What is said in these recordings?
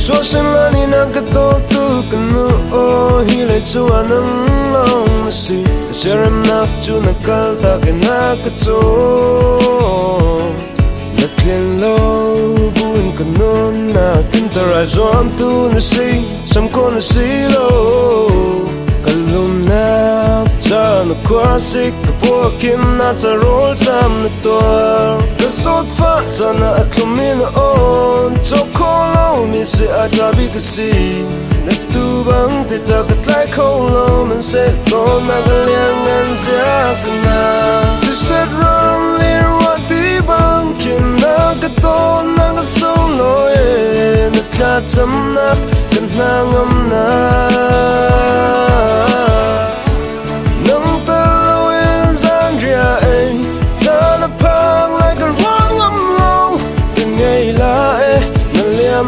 说什么你那个都不跟我一类就完能弄的事，那些人那就那个大概那个做，那天喽不应该弄那跟他来装tu那事，什么那事喽，个路那za那夸西个波kim那za roll tam那多，个说法za那克米那哦，做可老米是阿扎比个事，那杜邦的这个来口老们谁都那个两岸下个那，只是让连我地邦kim那个多那个手罗耶，那卡怎那跟那我那。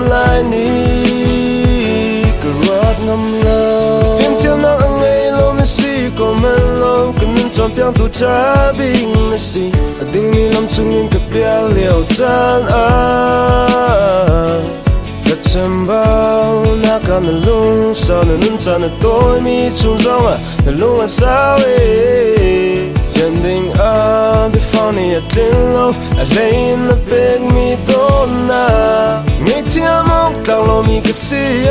lại ni cái rót ngâm lâu phim theo nó ăn ngay lâu mới xí có men lâu cần nên chọn piang tu cha bing mới xí ở đây mi làm chung những cái bia liều chan gật châm bao na cả nè lung sao nè nun chan nè tôi mi chung rong nè lung sao phiền đình bị phong này lên lâu lấy nó beg mi dona mi thiam mong càng lo mi cái gì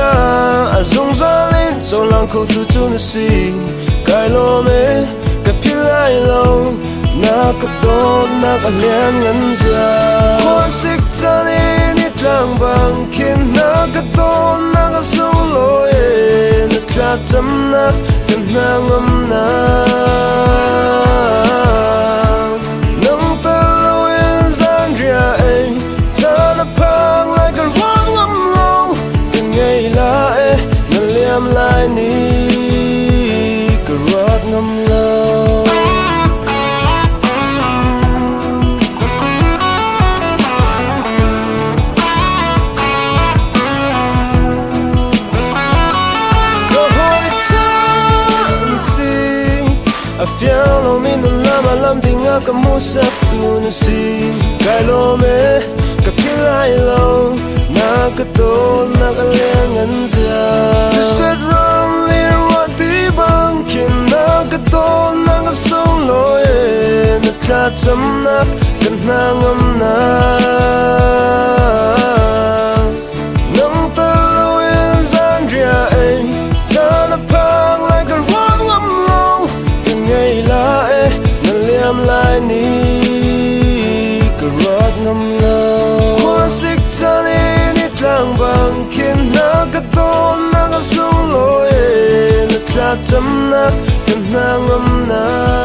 dùng ra lên cho lòng khâu tu chu nó gì cái lo mê cái phi lại lâu na cái đó na cái liền ngân ra quan xích ra đi nít lang bằng khiến na cái đó na cái sâu lối nít ra chấm nát cần na ngâm na lại ni cái rót ngâm lâu cơ hội chẳng gì phía lâu mình làm tình ngã cả mua sắp tu nó gì cái lô mê cái phía lại lâu na cái tô na cái liền ngân ra just said wrong liền what đi bằng khiến na cái tô na cái sông lối na cha chấm na cần na ngâm na nâng ta lâu yên gian ria cha na phang lại cái rót ngâm lâu từng ngày lại na liam lại ni cái rót ngâm lâu hoa xích cha ni lang bằng khiến na cái to na cái sông lối na cha chấm na cần na ngâm na